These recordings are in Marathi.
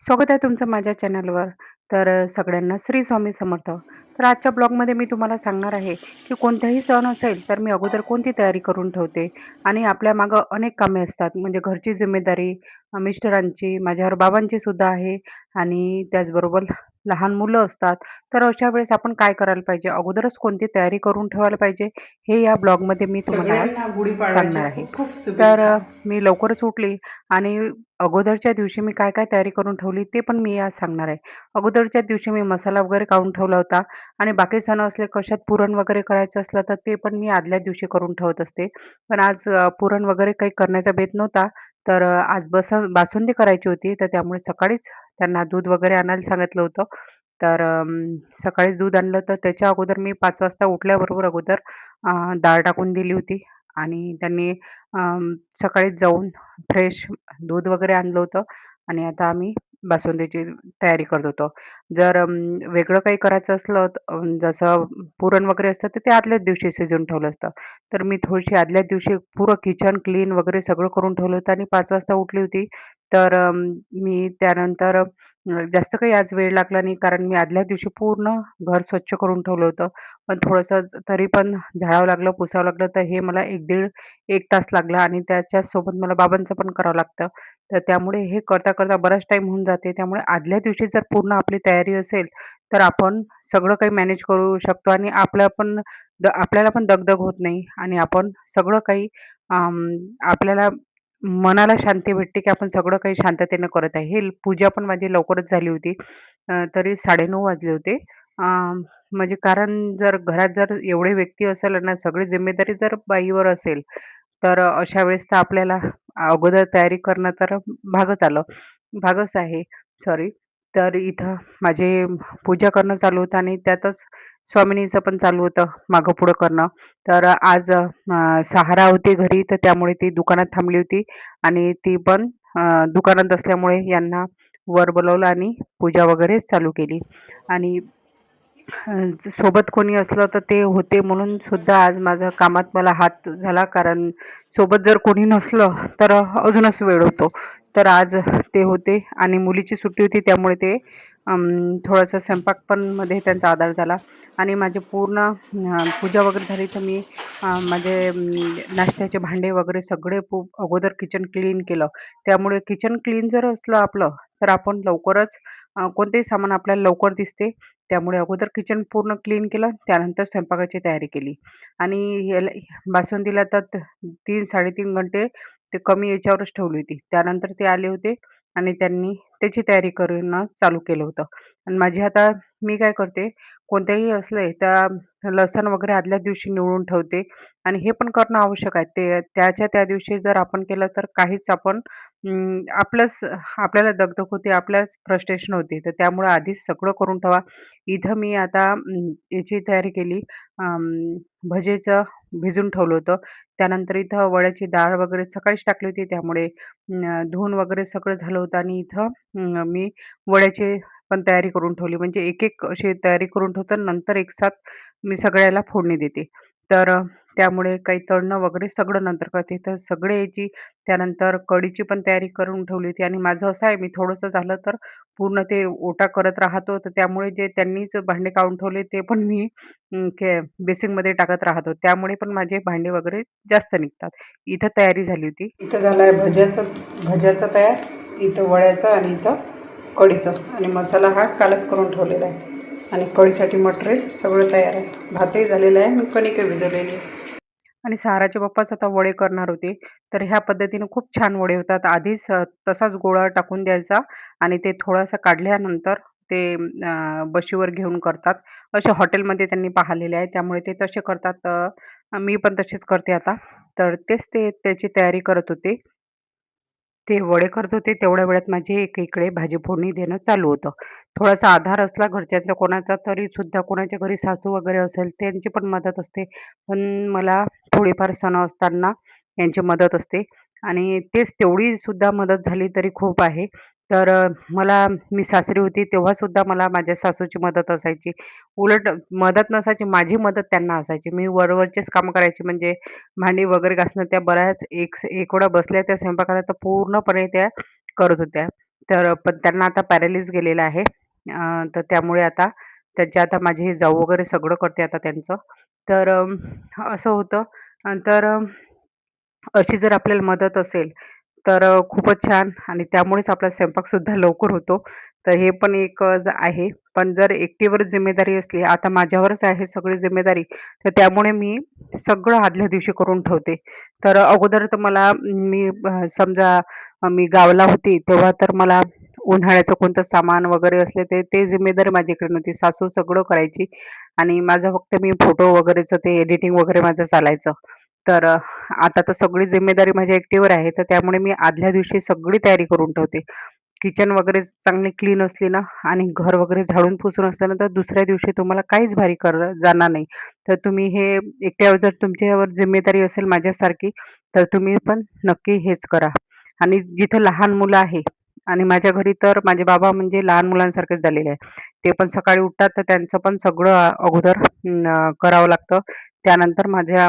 स्वागत आहे तुमचं माझ्या चॅनलवर. तर सगळ्यांना श्री स्वामी समर्थ. तर आजच्या ब्लॉगमध्ये मी तुम्हाला सांगणार आहे, की कोणताही सण असेल, तर मी अगोदर कोणती तयारी करून ठेवते आणि आपल्या मागं अनेक कामे असतात. म्हणजे घरची जिम्मेदारी, मिस्टरांची, माझ्यावर बाबांची सुद्धा आहे आणि त्याचबरोबर लहान मुलं असतात. तर अशा वेळेस आपण काय करायला पाहिजे? अगोदरच कोणती तयारी करून ठेवायला पाहिजे, हे या ब्लॉगमध्ये मी तुम्हाला आज सगळ्यांना गुढीपाडव्याच्या सांगणार आहे. खूप खूप तर शुभेच्छा. मी लवकरच उठली आणि अगोदरच्या दिवशी मी काय-काय तयारी करून ठेवली ते पण मी आज सांगणार आहे. अगोदरच्या दिवशी मी मसाला वगैरे काढून ठेवला होता आणि बाकी सण असले कशात पुरण वगैरे करायचं असलं तर ते पण मी आदल्या दिवशी करून ठेवत असते. पण आज पुरण वगैरे काही करण्याचा बेत नव्हता. तर आज बासुंदी करायची होती तर त्यामुळे सकाळीच त्यांना दूध वगैरे आणायला सांगितलं होतं. तर सकाळीच दूध आणलं तर त्याच्या अगोदर मी 5 वाजता उठल्याबरोबर अगोदर डाळ टाकून दिली होती आणि त्यांनी सकाळीच जाऊन फ्रेश दूध वगैरे आणलं होतं आणि आता आम्ही बासुंदीची तयारी करत होतो. जर वेगळं काही करायचं असलं जसं पुरण वगैरे असतं तर ते आदल्याच दिवशी शिजवून ठेवलं असतं. तर मी थोडीशी आदल्याच दिवशी पुरं किचन क्लीन वगैरे सगळं करून ठेवलं होतं आणि 5 वाजता उठली होती. तर मी त्यानंतर जास्त काही आज वेळ लागला नाही कारण मी आदल्या दिवशी पूर्ण घर स्वच्छ करून ठेवलं होतं. पण थोडंसं तरी पण झाडावं लागलं, पुसावं लागलं तर हे मला 1 तास लागला आणि त्याच्यासोबत मला बाबांचं पण करावं लागतं. तर त्यामुळे हे करता-करता बराच टाईम होऊन जाते. त्यामुळे आदल्या दिवशी जर पूर्ण आपली तयारी असेल, तर आपण सगळं काही मॅनेज करू शकतो आणि आपल्याला पण दगदग होत नाही आणि आपण सगळं काही आपल्याला मनाला शांती भेटते, की आपण सगळं काही शांततेनं करत आहे. ही पूजा पण माझी लवकरच झाली होती. तरी 9:30 वाजले होते. अ, म्हणजे कारण जर घरात जर एवढे व्यक्ती असेल आणि सगळी जिम्मेदारी जर बाईवर असेल, तर अशा वेळेस तर आपल्याला अगोदर तयारी करणं तर भागच आहे. सॉरी. तर इथं माझे पूजा करणं चालू होतं आणि त्यातच स्वामिनीचं पण चालू होतं मागं-पुढं करणं. तर आज सहारा होती घरी, तर त्यामुळे ती दुकानात थांबली होती आणि ती पण दुकानात असल्यामुळे यांना वर बोलावलं आणि पूजा वगैरे चालू केली आणि सोबत कोणी असलं तर ते होते म्हणून सुद्धा आज माझं कामात मला हात झाला. कारण सोबत जर कोणी नसलं तर अजूनच वेळ होतो. तर आज ते होते आणि मुलीची सुट्टी होती त्यामुळे ते थोडंसं स्वयंपाक पण मध्ये त्यांचा आधार झाला आणि माझे पूर्ण पूजा वगैरे झाली तर मी माझे नाश्त्याचे भांडे वगैरे सगळे अगोदर किचन क्लीन केलं. त्यामुळे किचन क्लीन जर असलं आपलं, तर आपण लवकरच कोणतेही सामान आपल्याला लवकर दिसते. त्यामुळे अगोदर किचन पूर्ण क्लीन केलं, त्यानंतर स्वयंपाकाची तयारी केली आणि याला बासुंदीला तर 3-3.5 घंटे ते कमी याच्यावरच ठेवली होती. त्यानंतर ते आले होते आणि त्यांनी त्याची तयारी करणं चालू केलं होतं आणि माझी आता मी काय करते, कोणतेही असले तर लसण वगैरे आदल्या दिवशी निवडून ठेवते आणि हे पण करणं आवश्यक आहे. त्याच्या त्या दिवशी जर आपण केलं तर काहीच आपण आपल्याला दगदग होते, आपल्याच फ्रस्ट्रेशन होते. तर त्यामुळे आधीच सगळं करून ठेवा. इथं मी आता याची तयारी केली भजेचं भिजून ठेवलं होतं. त्यानंतर इथं वड्याची डाळ वगैरे सकाळीच टाकली होती त्यामुळे धुवून वगैरे सगळं झालं होतं आणि इथं मी वड्याची पण तयारी करून ठेवली. म्हणजे एक-एक अशी तयारी करून ठेवतो नंतर एकसाथ मी सगळ्याला फोडणी देते. तर त्यामुळे काही तळणं वगैरे सगळं नंतर करते. तर सगळे याची त्यानंतर कढीची पण तयारी करून ठेवली होती आणि माझं असं आहे मी थोडंसं झालं तर पूर्ण ते ओटा करत राहतो. तर त्यामुळे जे त्यांनीच भांडे काढून ठेवले ते पण मी बेसिनमध्ये टाकत राहतो. त्यामुळे पण माझे भांडे वगैरे जास्त निघतात. इथं तयारी झाली होती. इथं झालं आहे भज्याचं तयार, इथं वड्याचं आणि इथं कढीचं आणि मसाला हा कालच करून ठेवलेला आहे आणि कढीसाठी मटेरियल सगळं तयार आहे. भातही झालेला आहे आणि कणिकही भिजवलेली आहे. आणि साराचे पप्पाच आता वडे करणार होते. तर ह्या पद्धतीने खूप छान वडे होतात. आधीच तसाच गोळा टाकून द्यायचा आणि ते थोडासा काढल्यानंतर ते बशीवर घेऊन करतात. असे हॉटेलमध्ये त्यांनी पाहिलेले आहे. त्यामुळे ते तसे करतात. मी पण तसेच करते आता. तर तेच ते त्याची तयारी करत होते. ते वडे करत होते तेवढ्या वेळात माझी एकीकडे भाजी फोडणी देणं चालू होतं. थोडासा आधार असला घरच्यांचा कोणाचा तरीसुद्धा कोणाच्या घरी सासू वगैरे असेल त्यांची पण मदत असते. पण मला थोडीफार सण असताना यांची मदत असते आणि तेच तेवढी सुद्धा मदत झाली तरी खूप आहे. तर मी सासरी होती तेव्हासुद्धा मला माझ्या सासूची मदत असायची. उलट मदत नसायची, माझी मदत त्यांना असायची. मी वरवरचेच कामं करायची म्हणजे भांडी वगैरे घासणं त्या बऱ्याच एक वेळा बसल्या त्या स्वयंपाकाला तर पूर्णपणे त्या करत होत्या. तर पण त्यांना आता पॅरालिस गेलेलं आहे. तर त्यामुळे आता त्यांची आता माझी जाऊ वगैरे सगळं करते आता त्यांचं. तर असं होतं. तर अशी जर आपल्याला मदत असेल, तर खूपच छान आणि त्यामुळेच आपला स्वयंपाकसुद्धा लवकर होतो. तर हे पण एक आहे. पण जर एकटीवर जिम्मेदारी असली, आता माझ्यावरच आहे सगळी जिम्मेदारी, तर त्यामुळे मी सगळं आदल्या दिवशी करून ठेवते. तर अगोदर तर मला मी समजा मी गावाला होती, तेव्हा तर मला उन्हाळ्याचं कोणतं सामान वगैरे असले ते ते जिम्मेदारी माझ्याकडे नव्हती. सासू सगळं करायची आणि माझं फक्त मी फोटो वगैरेचं ते एडिटिंग वगैरे माझं चालायचं. तर आता तर सगळी जिम्मेदारी माझ्या एकटीवर आहे, तर त्यामुळे मी आदल्या दिवशी सगळी तयारी करून ठेवते. किचन वगैरे चांगली क्लीन असली ना आणि घर वगैरे झाडून पुसून असलं ना, तर दुसऱ्या दिवशी तुम्हाला काहीच भारी जाणार नाही. तर तुम्ही हे एकट्यावर जर तुमच्यावर जिम्मेदारी असेल माझ्यासारखी, तर तुम्ही पण नक्की हेच करा. आणि जिथं लहान मुलं आहे आणि माझ्या घरी तर माझे बाबा म्हणजे लहान मुलांसारखेच झालेले आहे. ते पण सकाळी उठतात, तर त्यांचं पण सगळं अगोदर करावं लागतं. त्यानंतर माझ्या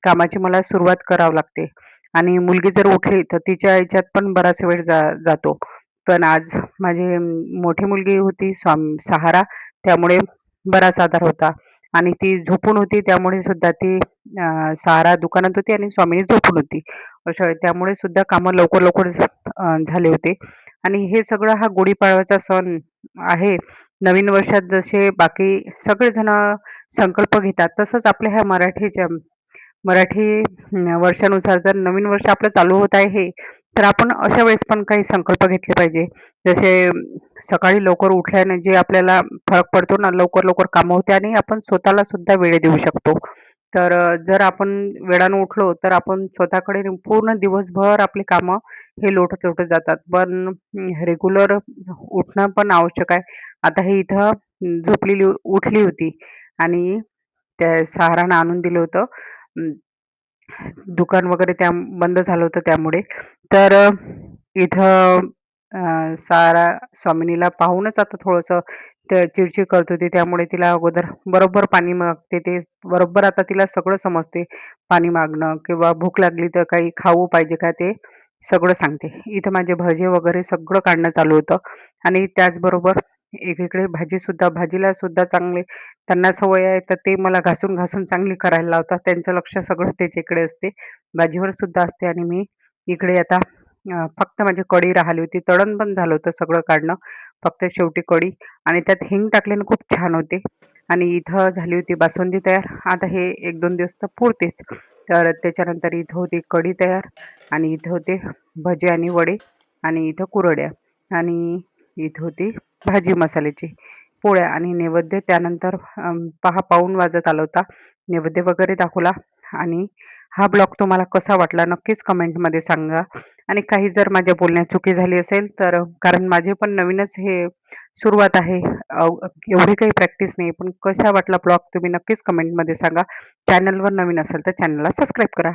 कामाची मला सुरुवात करावी लागते आणि मुलगी जर उठली तर तिच्या ह्याच्यात पण बराच वेळ जातो. पण आज माझी मोठी मुलगी होती सहारा त्यामुळे बराच आधार होता आणि ती झोपून होती त्यामुळे सुद्धा ती सहारा दुकानात होती आणि स्वामिनी झोपून होती. अशा वेळी त्यामुळे सुद्धा कामं लवकर झाले होते आणि हे सगळं हा गुढीपाडव्याचा सण आहे. नवीन वर्षात जसे बाकी सगळेजण संकल्प घेतात तसंच आपल्या ह्या मराठी वर्षानुसार जर नवीन वर्ष आपलं चालू होत आहे, तर आपण अशा वेळेस पण काही संकल्प घेतले पाहिजे. जसे सकाळी लवकर उठल्याने जे आपल्याला फरक पडतो ना, लवकर कामं होते आणि आपण स्वतःला सुद्धा वेळ देऊ शकतो. तर जर आपण वेळानं उठलो, तर आपण स्वतःकडे पूर्ण दिवसभर आपली कामं हे लोटत जातात. पण रेग्युलर उठणं पण आवश्यक आहे. आता हे इथं उठली होती आणि त्या सहारानं आणून दिलं होतं. दुकान वगैरे बंद झालं होतं त्यामुळे. तर इथं सारा स्वामिनीला पाहूनच आता थोडंसं ते चिडचिड करत होती. त्यामुळे तिला अगोदर बरोबर पाणी मागते ते बरोबर आता तिला सगळं समजते. पाणी मागणं किंवा भूक लागली तर काही खाऊ पाहिजे का ते सगळं सांगते. इथं माझे भजे वगैरे सगळं काढणं चालू होतं आणि त्याचबरोबर एकीकडे भाजीला सुद्धा चांगले त्यांना सवय आहे, तर ते मला घासून चांगली करायला लावतात. त्यांचं लक्ष सगळं त्याच्याकडे असते. भाजीवर सुद्धा असते आणि मी इकडे आता फक्त माझी कढी राहिली होती. तळण पण झालं होतं सगळं काढणं. फक्त शेवटी कढी आणि त्यात हिंग टाकल्याने खूप छान होते. आणि इथं झाली होती बासुंदी तयार. आता हे 1-2 दिवस तर पुरतेच. तर त्याच्यानंतर इथं होती कढी तयार आणि इथं होते भजे आणि वडे आणि इथं कुरड्या आणि इथं होती भाजी मसाल्याची, पोळ्या आणि नैवेद्य त्यानंतर पहा पाऊण वाजत आला होता. नैवेद्य वगैरे दाखवला आणि हा ब्लॉग तुम्हाला कसा वाटला नक्कीच कमेंटमध्ये सांगा आणि काही जर माझ्या बोलण्यात चुकी झाली असेल तर कारण माझे पण नवीनच हे सुरुवात आहे. एवढी काही प्रॅक्टिस नाही. पण कसा वाटला ब्लॉग तुम्ही नक्कीच कमेंटमध्ये सांगा. चॅनलवर नवीन असेल तर चॅनलला सबस्क्राईब करा.